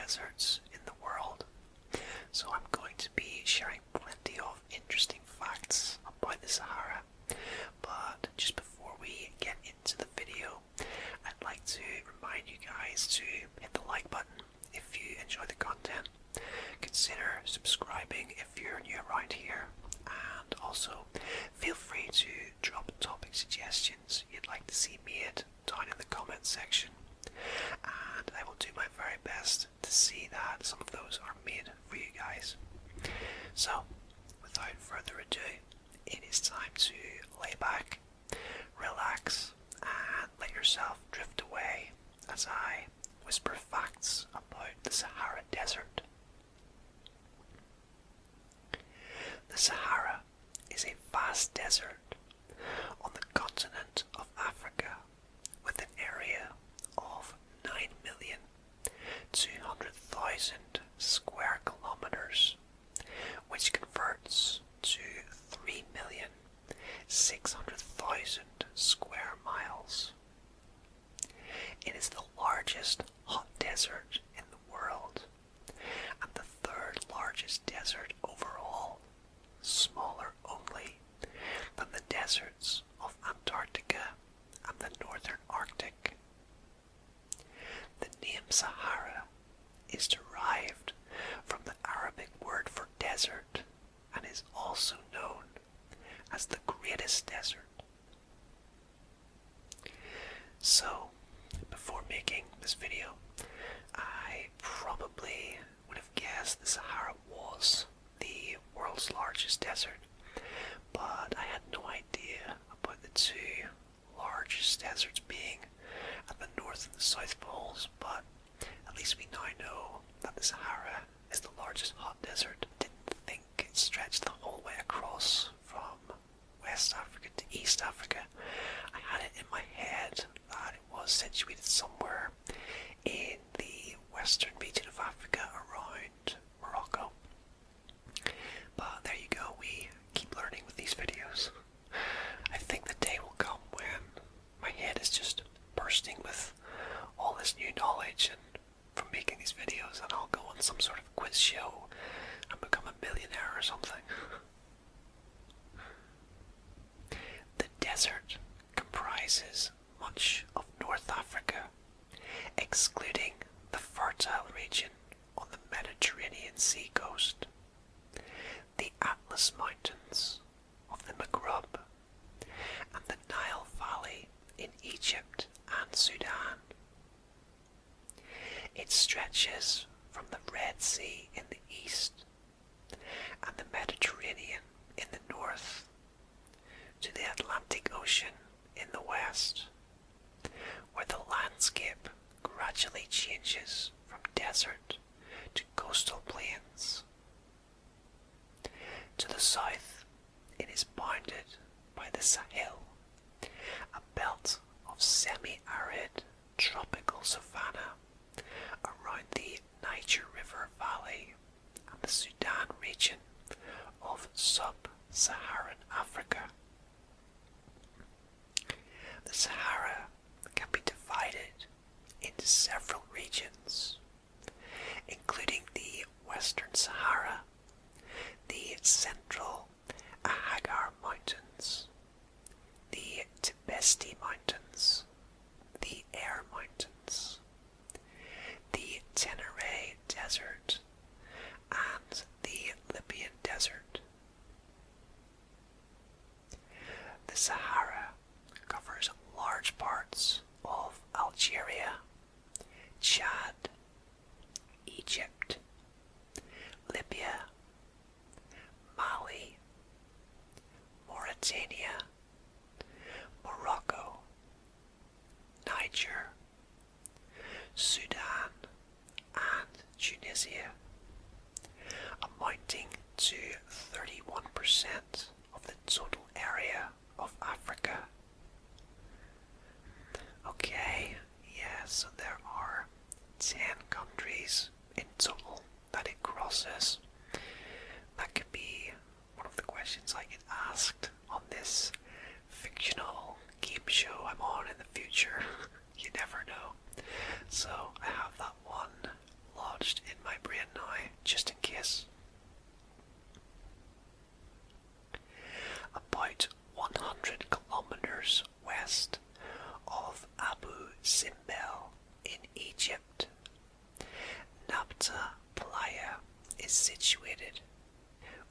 deserts in the world. So I'm going to be sharing plenty of interesting facts about the Sahara. But just before we get into the video, I'd like to remind you guys to hit the like button if you enjoy the content. Consider subscribing if you're new around here, and also feel free to drop topic suggestions you'd like to see made down in the comments section, and I will do my very best to see that some of those are made for you guys. So, without further ado, it is time to lay back, relax, and let yourself drift away as I whisper facts about the Sahara Desert. The Sahara is a vast desert on the continent of Africa with an area of 9,200,000 square kilometers, which converts to 3,600,000 square miles. It is the largest hot desert in the world and the third largest desert overall, smaller only than the deserts of Antarctica and the northern Arctic. The name Sahara is derived from the Arabic word for desert and is also known as the greatest desert. So, before making this video, I probably would have guessed the Sahara was the world's largest desert, but I had no idea about the two largest deserts being at the North and the South Poles, but at least we now know that the Sahara is the largest hot desert. Didn't think it stretched the whole way across from West Africa to East Africa. I had it in my head that it was situated somewhere in the western region of Africa around Morocco. But there you go, we keep learning with these videos. I think the day will come when my head is just bursting with all this new knowledge and from making these videos, and I'll go on some sort of quiz show and become a millionaire or something. The desert comprises much of North Africa, excluding the fertile region on the Mediterranean sea coast, the Atlas Mountains of the Maghreb, and the Nile Valley in Egypt and Sudan. It stretches from the Red Sea in the east and the Mediterranean in the north to the Atlantic Ocean in the west, where the landscape gradually changes from desert to coastal plains. To the south, it is bounded by the Sahel, a belt of semi-arid tropical savanna around the Niger River Valley and the Sudan region of sub-Saharan Africa. The Sahara can be divided into several regions, including the Western Sahara, the Central Ahagar Mountains, the Tibesti Mountains, the Air Mountains, the Tenere Desert, and the Libyan Desert. The Sahara covers large parts of Algeria, Chad, Egypt, Libya, Mali, Mauritania, Morocco, Niger, Sudan, and Tunisia, amounting to 31% of the total area of Africa. Okay, yeah, so there are 10 countries in total that it crosses. That could be one of the questions I get asked on this fictional game show I'm on in the future. You never know. So I have that one logged lodged in my brain now, just in case. About 100 kilometers west of Abu Simbel in Egypt, Nabta Playa is situated,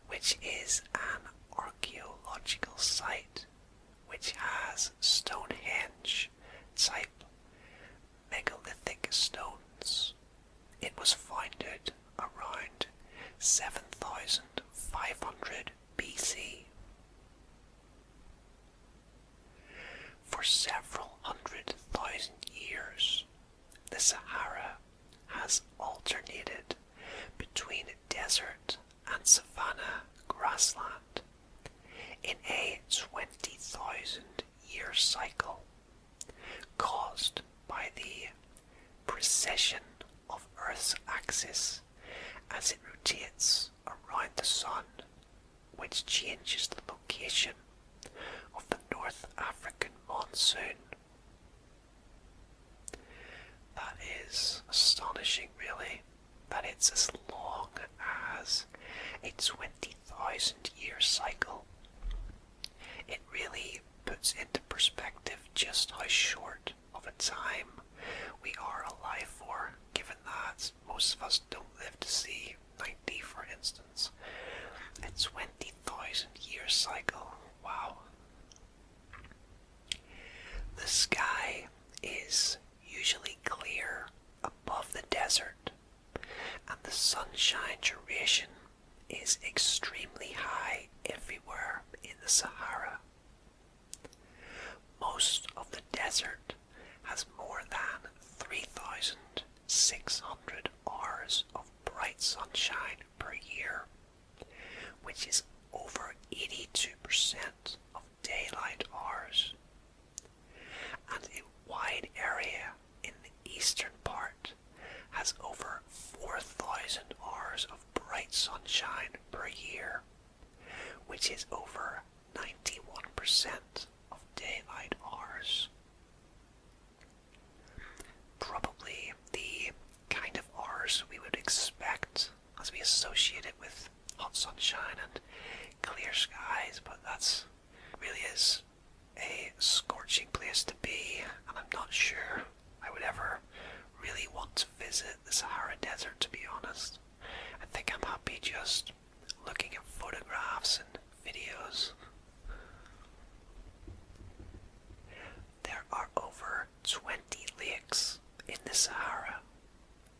which is an archaeological site which has Stonehenge type megalithic stones. It was founded around 7500 BC. For several 100,000 years, the Sahara has alternated between desert and savanna grassland in a 20,000 year cycle caused by the precession of Earth's axis as it rotates around the Sun, which changes the location of the North African monsoon. That is astonishing, really, that it's as long as a 20,000 year cycle. It really puts into perspective just how short of a time we are alive for, given that most of us don't live to see 90, for instance. A 20,000 year cycle, wow. The sky is usually clear above the desert, and the sunshine duration is extremely high everywhere in the Sahara. Most of the desert has more than 3,600 hours of bright sunshine per year, which is over 82% of daylight hours. And a wide area in the eastern part has over 4,000 hours of bright sunshine per year, which is over 91% of daylight hours. Probably the kind of hours we would expect as we associate it with hot sunshine and clear skies, but that's really is a scorching place to be, and I'm not sure I would ever really want to visit the Sahara Desert, to be honest. I think I'm happy just looking at photographs and videos. There are over 20 lakes in the Sahara,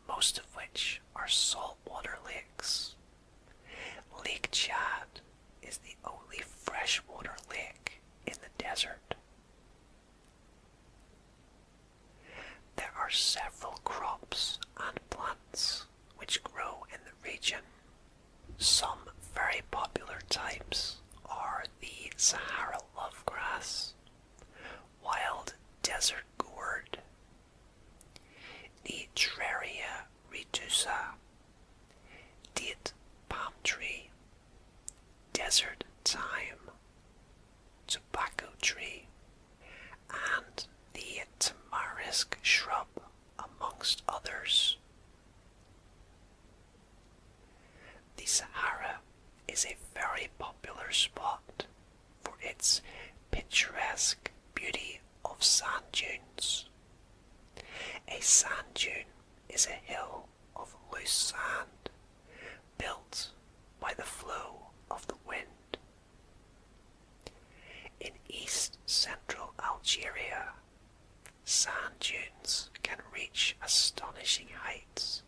most of which are saltwater lakes. Lake Chad is the only freshwater lake in the desert. There are several crops and plants which grow in the region. Some very popular types are the Sahara lovegrass, wild desert gourd, the Traria retusa, date palm tree, desert thyme, tobacco tree, and the tamarisk shrub, amongst others. The Sahara is a very popular spot for its picturesque beauty of sand dunes. A sand dune is a hill of loose sand built by the flow of the wind. In east-central Algeria, sand dunes can reach astonishing heights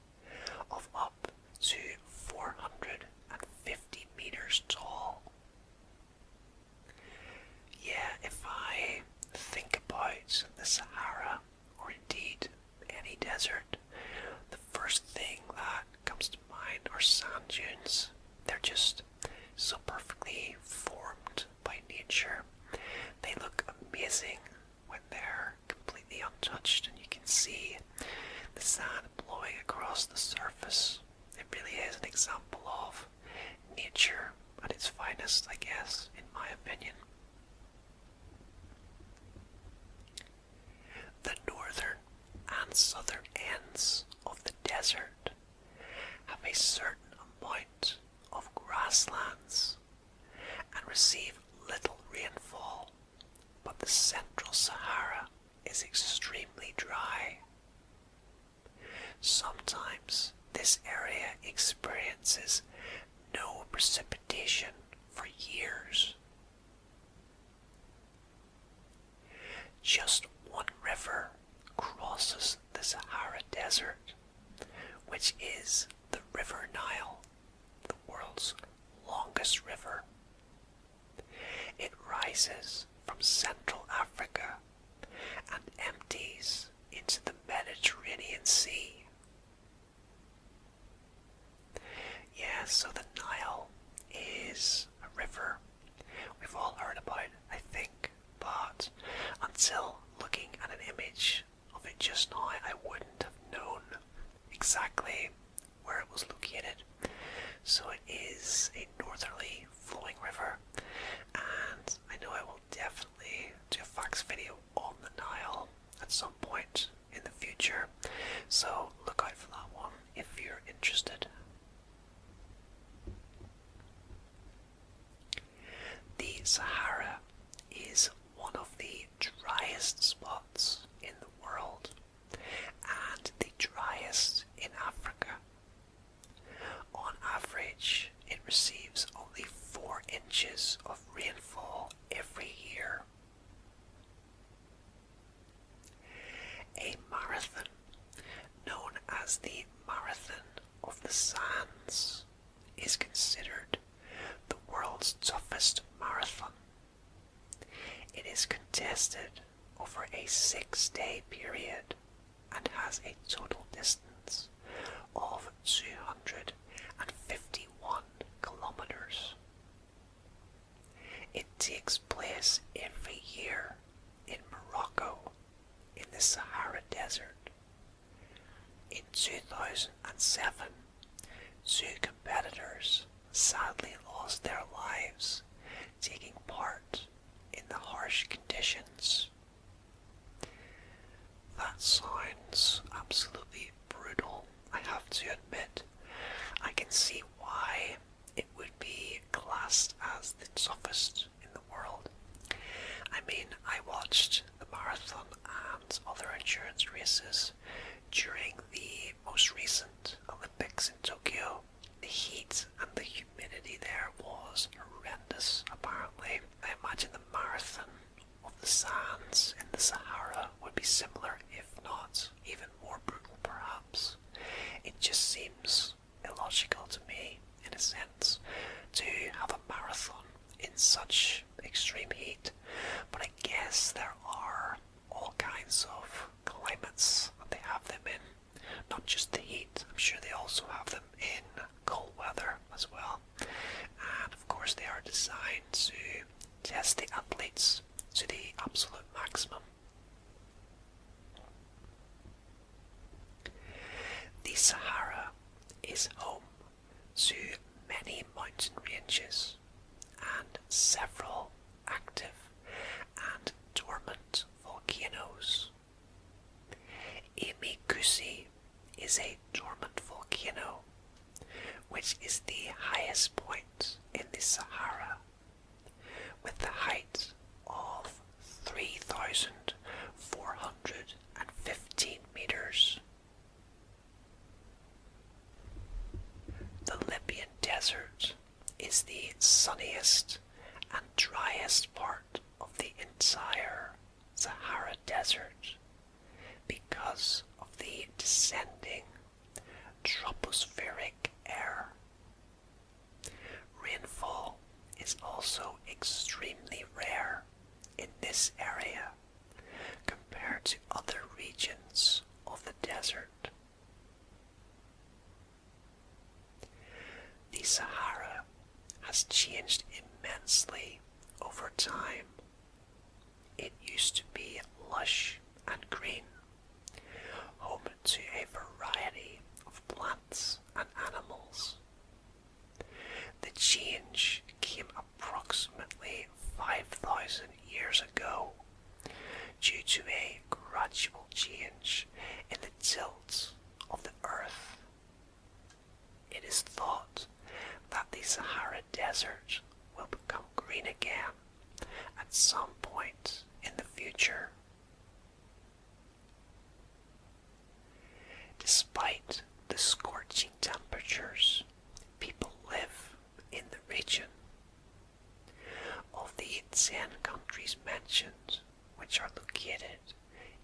of up to 450 meters tall. Yeah, if I think about the Sahara, or indeed any desert, the first thing that comes to mind are sand dunes. They're just so perfectly formed by nature. They look amazing when they're completely untouched and you can see the sand blowing across the surface. It really is an example of nature at its finest, I guess, in my opinion. The northern and southern ends of the desert certain amount of grasslands and receive little rainfall, but the central Sahara is extremely dry. Sometimes this area experiences no precipitation for years. Just one river crosses the Sahara Desert, which is the River Nile, the world's longest river. It rises from Central Africa and empties into the Mediterranean Sea. Yeah, so the Nile is a river we've all heard about, I think, but until looking at an image of it just now, I wouldn't have known exactly where it was located. So it is a northerly flowing river, and I know I will definitely do a facts video on the Nile at some point in the future, so look out for that one if you're interested. The Sahara is one of the driest spots in the world, and the driest in Africa. On average, it receives only 4 inches of rainfall every year. A marathon, known as the Marathon of the Sands, is considered the world's toughest marathon. It is contested over a 6-day period and has a total distance of 251 kilometers. It takes place every year in Morocco, in the Sahara Desert. In 2007, 2 competitors sadly lost their lives taking part in the harsh conditions. That sounds absolutely brutal, I have to admit. I can see why it would be classed as the toughest in the world. I mean, I watched the marathon and other endurance races during the most recent Olympics in Tokyo. The heat and the humidity there was horrendous, apparently. I imagine the marathon of the sands in the Sahara would be similar, if not even more brutal perhaps. It just seems illogical to me, in a sense, to have a marathon in such extreme heat. But I guess there are all kinds of climates that they have them in. Not just the heat, I'm sure they also have them in cold weather as well. And of course they are designed to test the athletes to the absolute maximum. The Sahara is home to many mountain ranges and several active and dormant volcanoes. Emikusi is a dormant volcano, which is the highest point in the Sahara, with the height of 3,415 meters. The Libyan Desert is the sunniest and driest part of the entire Sahara Desert because of the descending tropospheric air. Rainfall is also extremely rare in this area compared to other regions of the desert. The Sahara has changed immensely over time. It used to be lush and green, home to a variety of plants and animals. The change came approximately 5,000 years ago due to a gradual change in the tilt of the earth. It is desert will become green again at some point in the future. Despite the scorching temperatures, people live in the region. Of the 10 countries mentioned, which are located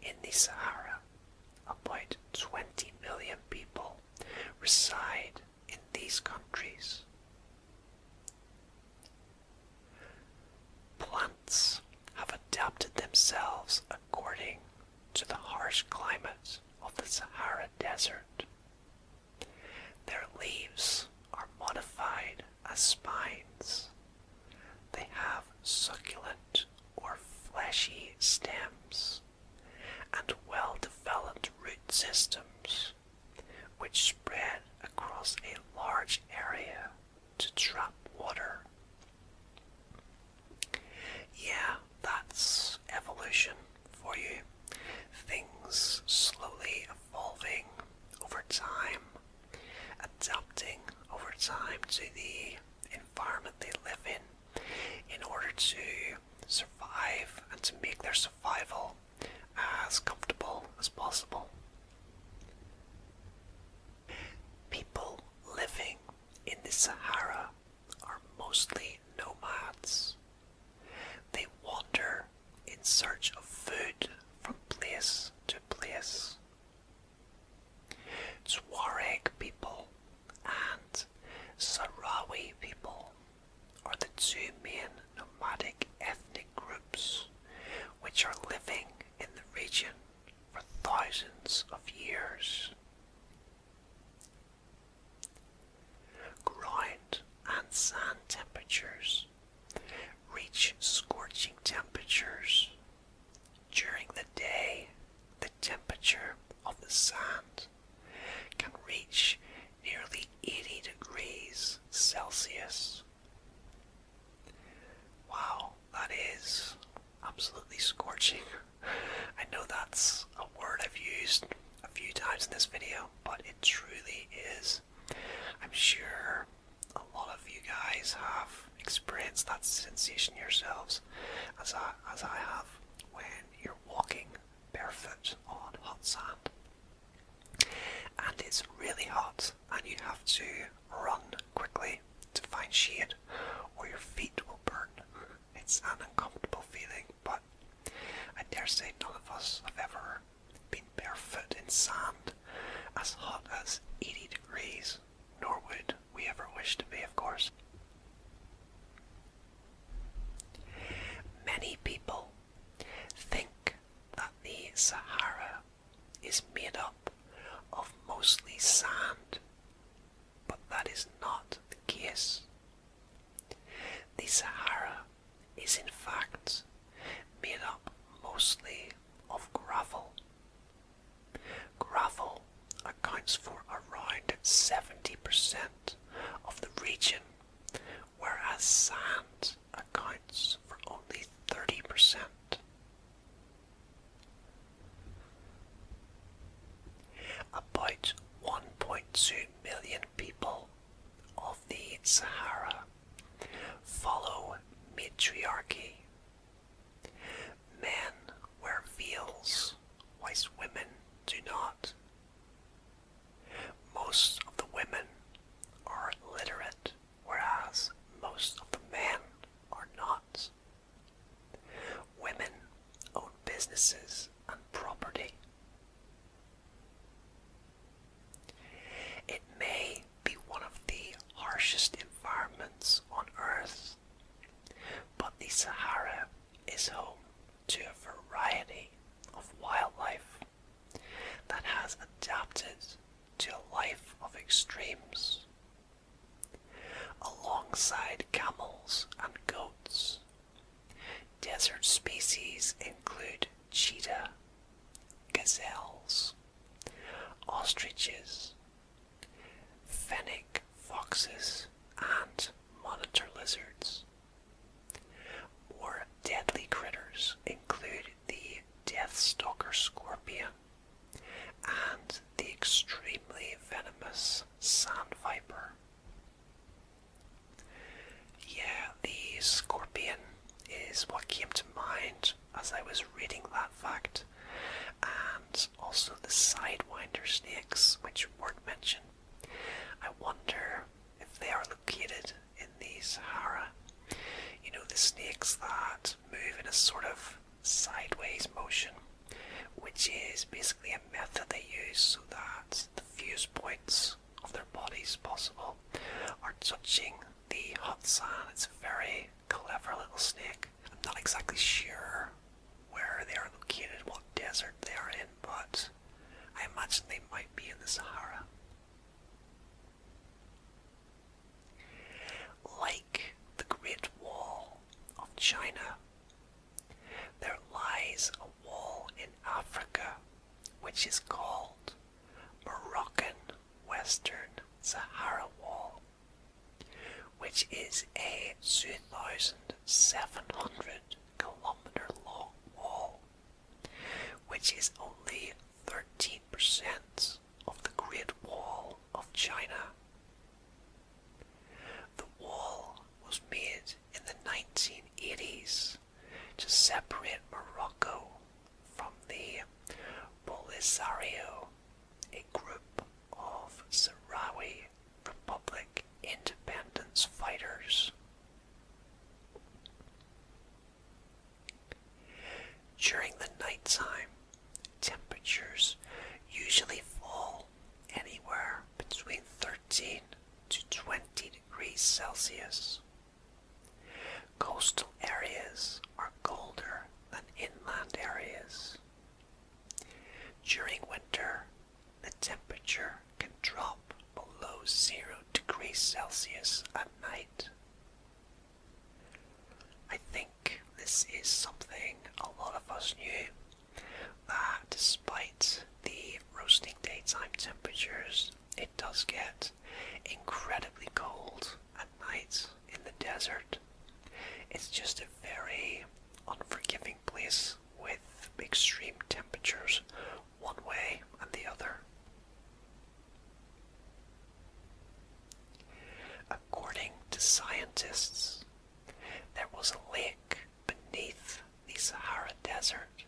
in the Sahara, about 20 million people reside in these countries. Plants have adapted themselves according to the harsh climate of the Sahara Desert. Their leaves are modified as spines. They have succulent or fleshy stems and well-developed root systems which spread across a large area to trap water. Yeah, that's evolution for you. Things slowly evolving over time, adapting over time to the environment they live in order to survive and to make their survival as comfortable as possible. People living in the Sahara are mostly nomads. They wander in search of food from place to place. Tuareg people and Sahrawi people are the two main nomadic ethnic groups which are living in the region for thousands of years. Ground and sand temperatures reach scorching temperatures. During the day, the temperature of the sand can reach nearly 80 degrees Celsius. Wow, that is absolutely scorching. I know that's a word I've used a few times in this video, but it truly is. I'm sure a lot of you guys have experienced that sensation yourselves, as I have, when you're walking barefoot on hot sand. And it's really hot, and you have to run quickly to find shade, or your feet will burn. It's an uncomfortable feeling, but I dare say none of us have ever been barefoot in sand as hot as 80 degrees, nor would we ever wish to be, of course. Many people think that the Sahara is made up of mostly sand, but that is not the case. The Sahara is in fact made up mostly of gravel. Gravel accounts for around 70% of the region, whereas sand accounts for only 30%. About 1.2 million people of the Sahara follow matriarchy. Men wear veils, whilst women do not. Most of the women are literate, whereas most of the men are not. Women own businesses and property. It may be one of the harshest environments on Earth, but the Sahara is home to a variety of wildlife that has adapted to a life of extremes. Alongside camels and goats, desert species include cheetah, gazelles, ostriches, fennec foxes, and monitor lizards. More deadly critters include the deathstalker scorpion and the extremely venomous sand viper. breeze possible, are touching the hot sand. It's a very clever little snake. I'm not exactly sure where they are located, what desert they are in, but I imagine they might be in the Sahara. Like the Great Wall of China, there lies a wall in Africa which is called Moroccan Western Sahara Wall, which is a 2,700 kilometer long wall, which is only 13% of the Great Wall of China. The wall was made in the 1980s to separate Morocco from the Polisario, a group of Sahrawi Republic independence fighters. During the nighttime, temperatures usually fall anywhere between 13 to 20 degrees Celsius. Coastal areas are colder than inland areas. During winter, the temperature can drop below 0 degrees Celsius at night. I think this is something a lot of us knew, that despite the roasting daytime temperatures, it does get incredibly cold at night in the desert. It's just a very unforgiving place with extreme temperatures one way and the other. According to scientists, there was a lake beneath the Sahara Desert.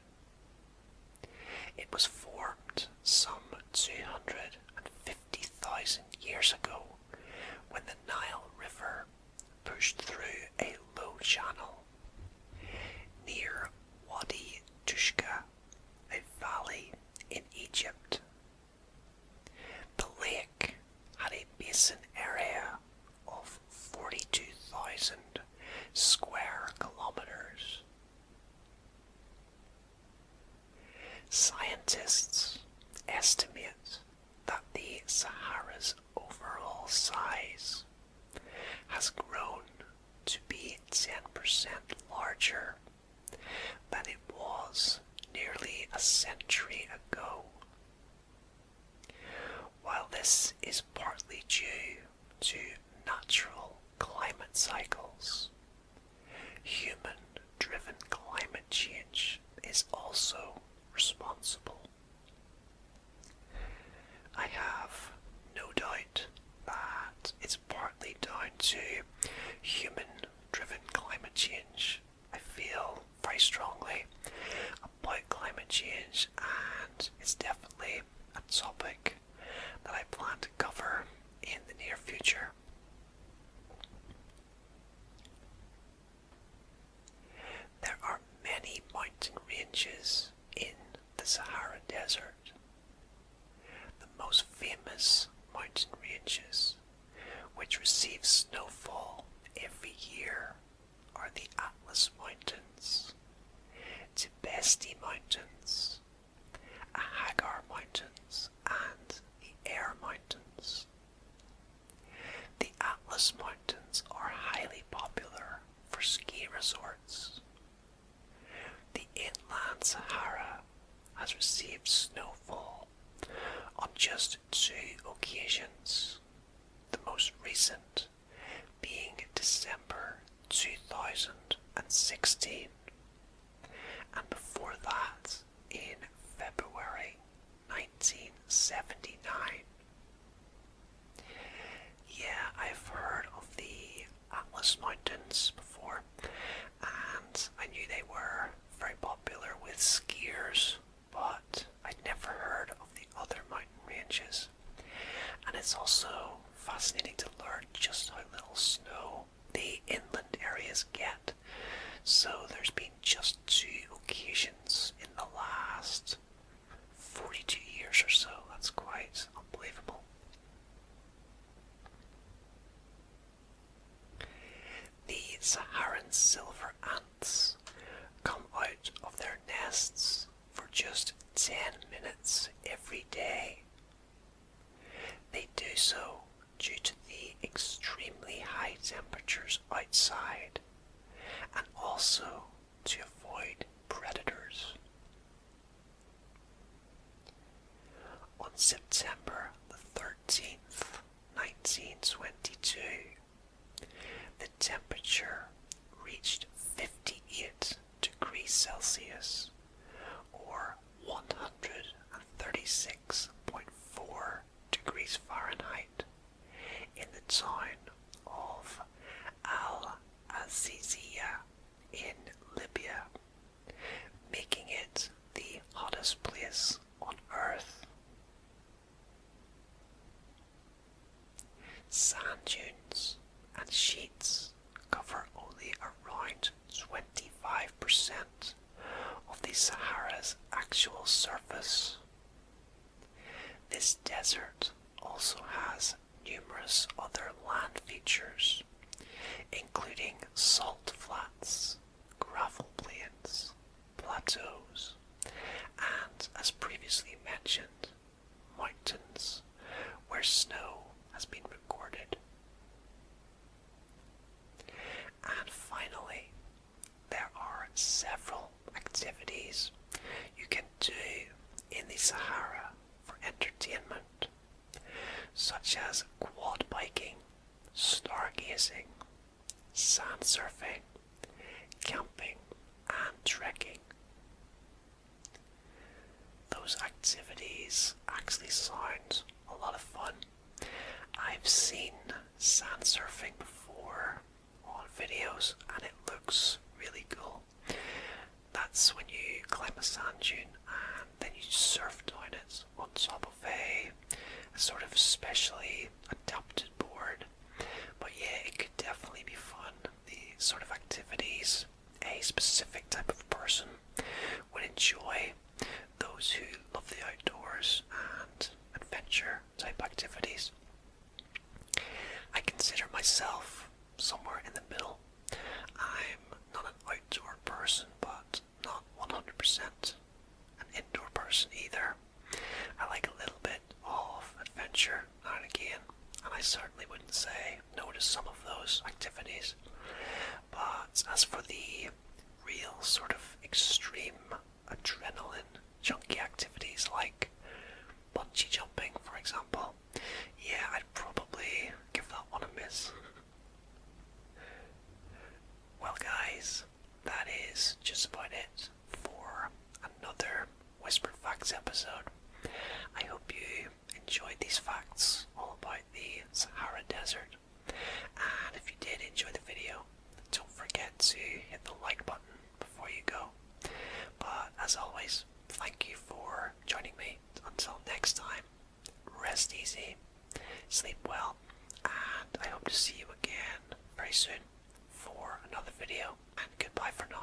It was formed some 250,000 years ago when the Nile River pushed through a low channel near Wadi Tushka, a valley in Egypt. The lake had a basin area of 42,000 square kilometers. Scientists estimate that the Sahara's overall size has grown to be 10% larger than it was nearly a century ago. While this is partly due to natural climate cycles, human-driven climate change is also responsible. I have no doubt that it's partly down to human-driven climate change. I feel very strongly about climate change, and it's definitely a topic that I plan to cover in the near future. There are many mountain ranges in the Sahara Desert. The most famous mountain ranges, which receive snowfall every year, are the Atlas Mountains, Tibesti Mountains, Hagar Mountains, and the Air Mountains. The Atlas Mountains are highly popular for ski resorts. The inland Sahara has received snowfall on just 2 occasions, the most recent being December 2016, and before that in February 1979. Yeah, I've heard of the Atlas Mountains before, and I knew they were very popular with skiers, but I'd never heard of the other mountain ranges. And it's also fascinating to learn just how little snow the inland areas get. So there's been just 2 occasions in the last 42 years or so. That's quite unbelievable. Saharan silver ants come out of their nests for just 10 minutes every day. They do so due to the extremely high temperatures outside and also to avoid predators. On September the 13th, 1922, the temperature reached 58 degrees Celsius, or 136.4 degrees Fahrenheit, in the town of Al-Azizia in Libya, making it the hottest place on Earth. Sand dunes and sheets cover only around 25% of the Sahara's actual surface. This desert also has numerous other land features, including salt flats, gravel plains, plateaus, and, as previously mentioned, mountains where snow has been recorded. And finally, there are several activities you can do in the Sahara for entertainment, such as quad biking, stargazing, sand surfing, camping, and trekking. Those activities actually sound a lot of fun. I've seen sand surfing before on videos and it looks really cool. That's when you climb a sand dune and then you surf down it on top of a sort of specially adapted board. But yeah, it could definitely be fun. The sort of activities a specific type of person would enjoy, those who love the outdoors and adventure type activities. I consider myself somewhere in the middle. I'm not an outdoor person, but not 100% an indoor person either. I like a little bit of adventure now and again, and I certainly wouldn't say no to some of those activities. But as for the real sort of extreme adrenaline junkie activities like bungee jumping, for example, yeah, I'd probably give that one a miss. Well guys, that is just about it for another Whispered Facts episode. I hope you enjoyed these facts all about the Sahara Desert, and if you did enjoy the video, don't forget to hit the like button before you go. But as always, thank you for joining me. Until next time, rest easy, sleep well, and I hope to see you again very soon for another video, and goodbye for now.